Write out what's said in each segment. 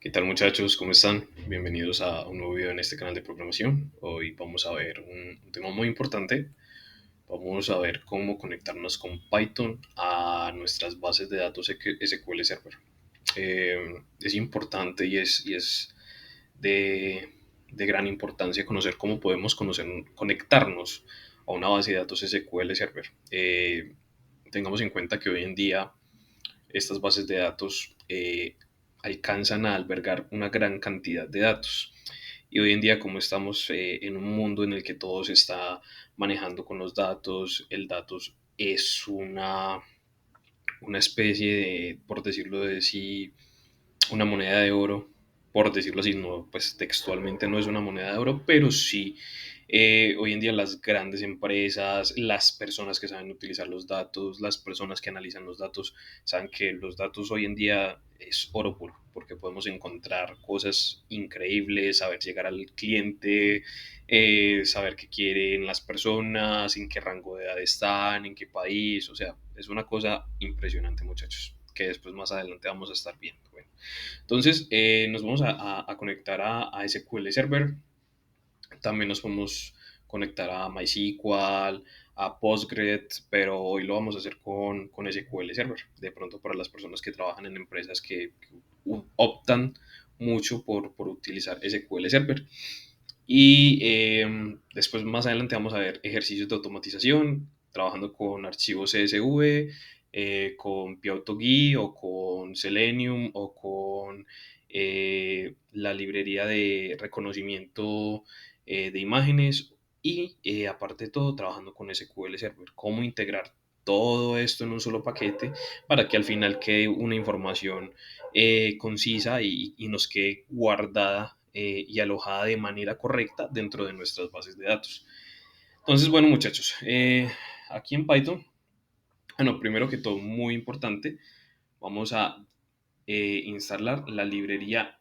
¿Qué tal muchachos? ¿Cómo están? Bienvenidos a un nuevo video en este canal de programación. Hoy vamos a ver un tema muy importante. Vamos a ver cómo conectarnos con Python a nuestras bases de datos SQL Server. Es importante y es de, de gran importancia conocer cómo podemos conectarnos a una base de datos SQL Server. Tengamos en cuenta que hoy en día estas bases de datos alcanzan a albergar una gran cantidad de datos. Y hoy en día, como estamos en un mundo en el que todo se está manejando con los datos, el datos es una especie de, por decirlo de sí, una moneda de oro, por decirlo así, no, pues textualmente no es una moneda de oro, pero sí, hoy en día las grandes empresas, las personas que saben utilizar los datos, las personas que analizan los datos, saben que los datos hoy en día es oro puro, porque podemos encontrar cosas increíbles, saber llegar al cliente, saber qué quieren las personas, en qué rango de edad están, en qué país, o sea, es una cosa impresionante, muchachos, que después más adelante vamos a estar viendo. Bueno, entonces, nos vamos a conectar a SQL Server. También nos podemos conectar a MySQL, a Postgres, pero hoy lo vamos a hacer con SQL Server. De pronto para las personas que trabajan en empresas que optan mucho por utilizar SQL Server. Y después más adelante vamos a ver ejercicios de automatización, trabajando con archivos CSV, con PyAutoGui o con Selenium o con la librería de reconocimiento de imágenes y aparte de todo trabajando con SQL Server. Cómo integrar todo esto en un solo paquete para que al final quede una información concisa y nos quede guardada y alojada de manera correcta dentro de nuestras bases de datos. Entonces, bueno, muchachos, aquí en Python, bueno, primero que todo, muy importante, vamos a instalar la librería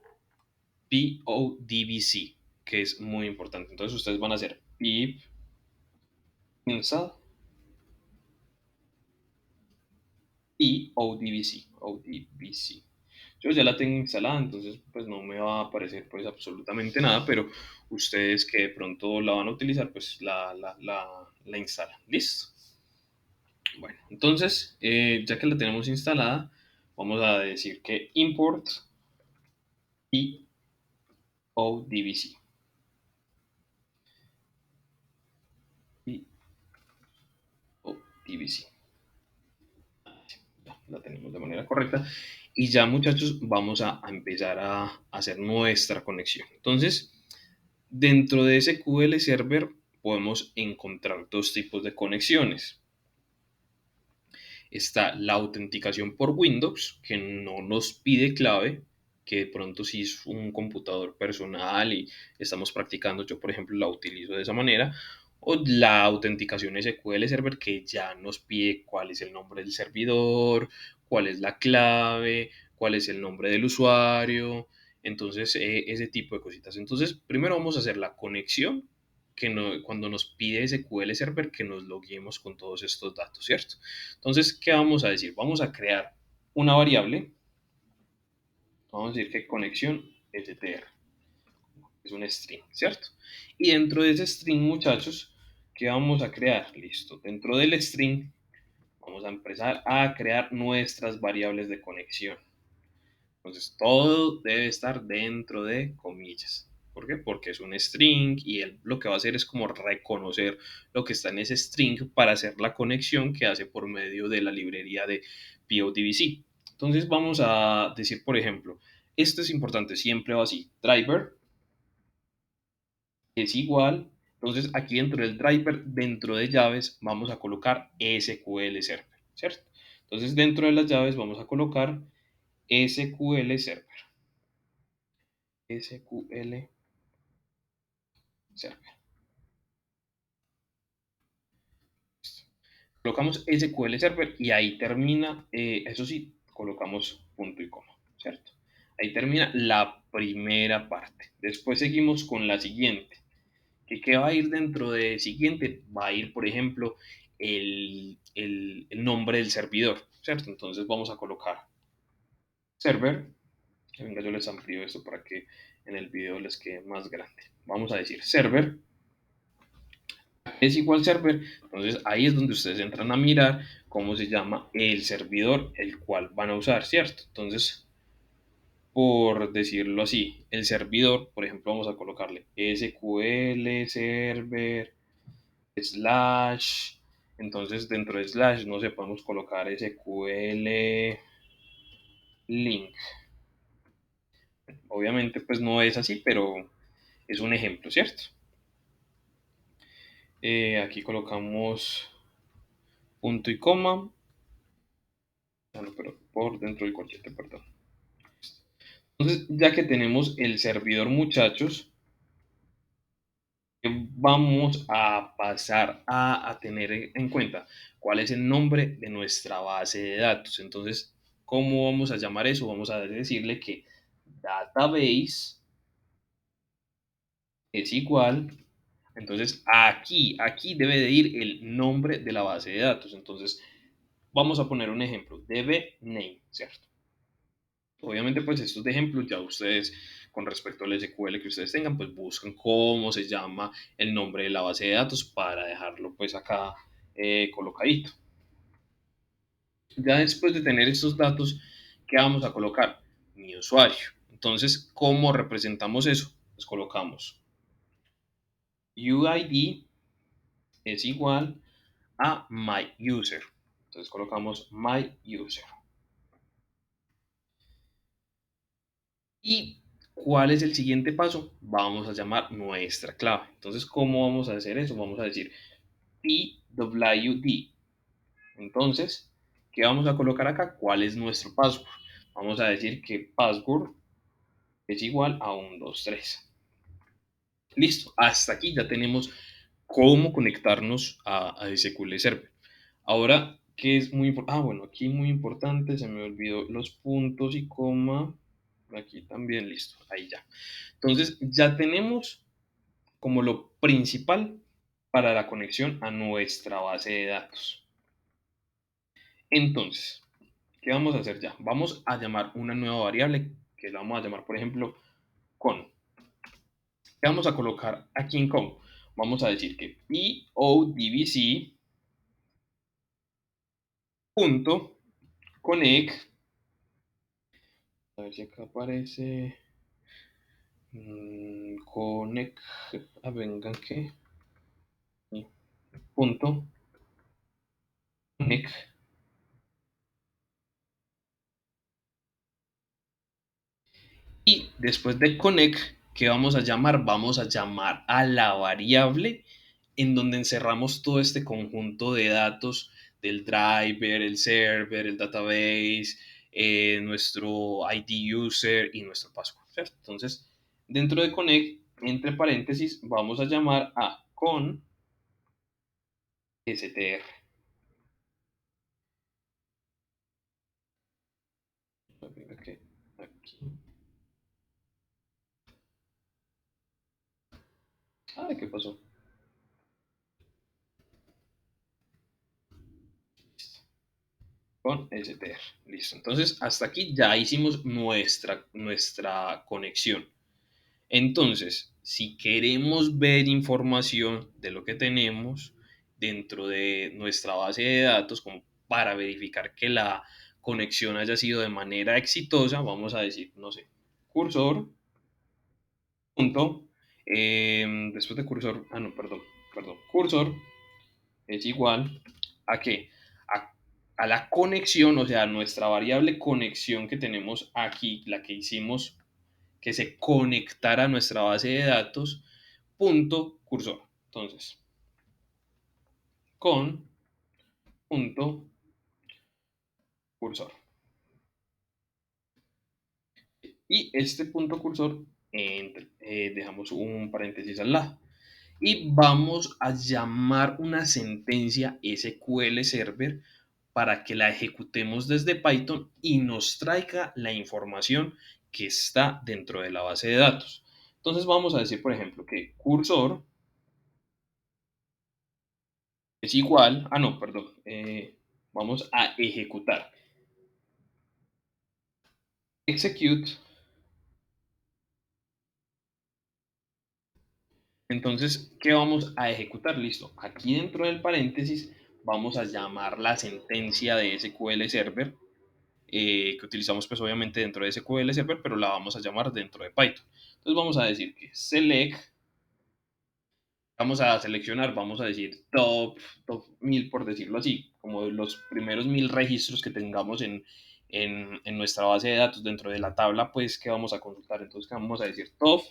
PODBC, que es muy importante. Entonces, ustedes van a hacer pip install PODBC. Yo ya la tengo instalada, entonces pues no me va a aparecer pues absolutamente nada, pero ustedes que de pronto la van a utilizar, pues la instalan. ¿Listo? Bueno, entonces, ya que la tenemos instalada, vamos a decir que import PODBC. PODBC. Ya, la tenemos de manera correcta. Y ya muchachos, vamos a empezar a hacer nuestra conexión. Entonces, dentro de SQL Server podemos encontrar dos tipos de conexiones. Está la autenticación por Windows, que no nos pide clave, que de pronto si es un computador personal y estamos practicando, yo por ejemplo la utilizo de esa manera, o la autenticación SQL Server, que ya nos pide cuál es el nombre del servidor, cuál es la clave, cuál es el nombre del usuario, entonces ese tipo de cositas. Entonces, primero vamos a hacer la conexión que no, cuando nos pide SQL Server que nos loguemos con todos estos datos, ¿cierto? Entonces, ¿qué vamos a decir? Vamos a crear una variable, vamos a decir que conexión str, es un string, ¿cierto? Y dentro de ese string, muchachos, ¿qué vamos a crear? Listo, dentro del string vamos a empezar a crear nuestras variables de conexión. Entonces, todo debe estar dentro de comillas. ¿Por qué? Porque es un string y él lo que va a hacer es como reconocer lo que está en ese string para hacer la conexión que hace por medio de la librería de PODBC. Entonces vamos a decir, por ejemplo, esto es importante, siempre va así, driver es igual, entonces aquí dentro del driver, dentro de llaves, vamos a colocar SQL Server, ¿cierto? Entonces dentro de las llaves vamos a colocar SQL Server. SQL Server. Colocamos SQL Server y ahí termina, eso sí, colocamos punto y coma, ¿cierto? Ahí termina la primera parte. Después seguimos con la siguiente. ¿Qué va a ir dentro de siguiente? Va a ir, por ejemplo, el nombre del servidor, ¿cierto? Entonces vamos a colocar server Venga, yo les amplío esto para que en el video les quede más grande. Vamos a decir server es igual server, entonces ahí es donde ustedes entran a mirar cómo se llama el servidor el cual van a usar, ¿cierto? Entonces, por decirlo así, el servidor, por ejemplo, vamos a colocarle SQL server slash, entonces dentro de slash, no sé, podemos colocar SQL link. Obviamente, pues no es así, pero es un ejemplo, ¿cierto? Aquí colocamos punto y coma, bueno, pero por dentro del corchete, perdón. Entonces, ya que tenemos el servidor, muchachos, vamos a pasar a tener en cuenta cuál es el nombre de nuestra base de datos. Entonces, ¿cómo vamos a llamar eso? Vamos a decirle que database es igual. Entonces, aquí debe de ir el nombre de la base de datos. Entonces, vamos a poner un ejemplo, dbName, ¿cierto? Obviamente, pues estos de ejemplos ya ustedes, con respecto al SQL que ustedes tengan, pues buscan cómo se llama el nombre de la base de datos para dejarlo pues acá colocadito. Ya después de tener estos datos, ¿qué vamos a colocar? Mi usuario. Entonces, ¿cómo representamos eso? Pues colocamos UID es igual a my user. Entonces colocamos my user. ¿Y cuál es el siguiente paso? Vamos a llamar nuestra clave. Entonces, ¿cómo vamos a hacer eso? Vamos a decir PWD. Entonces, ¿qué vamos a colocar acá? ¿Cuál es nuestro password? Vamos a decir que password es igual a 1, 2, 3. Listo, hasta aquí ya tenemos cómo conectarnos a SQL Server. Ahora, ¿qué es muy importante? Ah, bueno, aquí muy importante, se me olvidó los puntos y coma. Aquí también, listo, ahí ya. Entonces, ya tenemos como lo principal para la conexión a nuestra base de datos. Entonces, ¿qué vamos a hacer ya? Vamos a llamar una nueva variable que la vamos a llamar, por ejemplo, con. ¿Qué vamos a colocar aquí en con? Vamos a decir que PODBC punto connect, a ver si acá aparece connect, venga que punto connect. Y después de connect, ¿qué vamos a llamar? Vamos a llamar a la variable en donde encerramos todo este conjunto de datos del driver, el server, el database, nuestro ID user y nuestro password, ¿cierto? Entonces, dentro de connect, entre paréntesis, vamos a llamar a con str. Aquí. Ay, ¿qué pasó? Con str. Listo. Entonces, hasta aquí ya hicimos nuestra conexión. Entonces, si queremos ver información de lo que tenemos dentro de nuestra base de datos, como para verificar que la conexión haya sido de manera exitosa, vamos a decir, no sé, cursor, punto, después de cursor, no, perdón, cursor es igual a qué? A, a la conexión, o sea, nuestra variable conexión que tenemos aquí, la que hicimos que se conectara a nuestra base de datos, punto cursor. Entonces, con punto cursor. Y este punto cursor, dejamos un paréntesis al lado. Y vamos a llamar una sentencia SQL Server para que la ejecutemos desde Python y nos traiga la información que está dentro de la base de datos. Entonces vamos a decir, por ejemplo, que cursor es igual, no, perdón, vamos a ejecutar execute Entonces, ¿qué vamos a ejecutar? Listo. Aquí dentro del paréntesis vamos a llamar la sentencia de SQL Server, que utilizamos pues obviamente dentro de SQL Server, pero la vamos a llamar dentro de Python. Entonces vamos a decir que select, vamos a seleccionar, vamos a decir top 1000 por decirlo así, como los primeros 1000 registros que tengamos en nuestra base de datos dentro de la tabla pues que vamos a consultar. Entonces vamos a decir top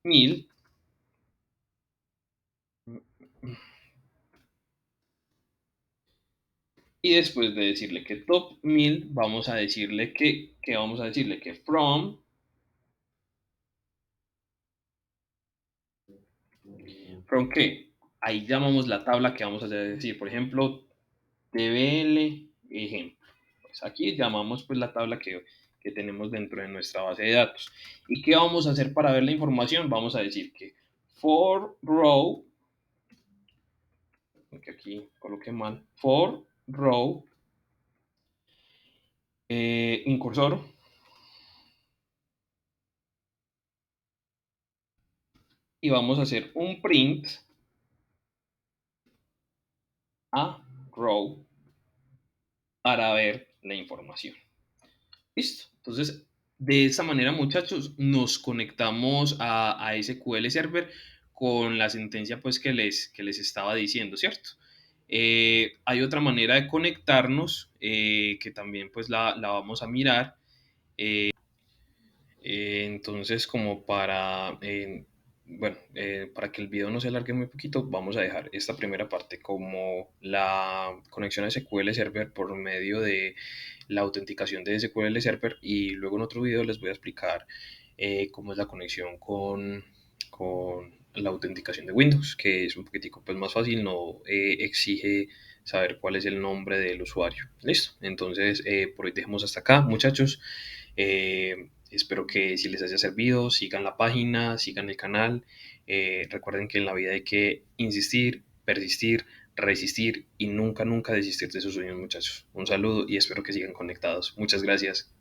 1000 y después de decirle que top 1000 vamos a decirle que vamos a decirle que from qué, ahí llamamos la tabla que vamos a decir, por ejemplo, tbl ejemplo. Pues aquí llamamos pues la tabla que tenemos dentro de nuestra base de datos. ¿Y qué vamos a hacer para ver la información? Vamos a decir que for row, que aquí coloqué mal, for row, incursor, y vamos a hacer un print a row para ver la información. Listo. Entonces, de esta manera, muchachos, nos conectamos a SQL Server con la sentencia pues, que les estaba diciendo, ¿cierto? Hay otra manera de conectarnos que también pues la vamos a mirar. Entonces, como para que el video no se alargue muy poquito, vamos a dejar esta primera parte como la conexión a SQL Server por medio de la autenticación de SQL Server, y luego en otro video les voy a explicar cómo es la conexión con la autenticación de Windows, que es un poquitico pues, más fácil, no exige saber cuál es el nombre del usuario. Listo. Entonces, por hoy dejemos hasta acá, muchachos. Espero que si les haya servido, sigan la página, sigan el canal. Recuerden que en la vida hay que insistir, persistir, resistir y nunca, nunca desistir de sus sueños, muchachos. Un saludo y espero que sigan conectados. Muchas gracias.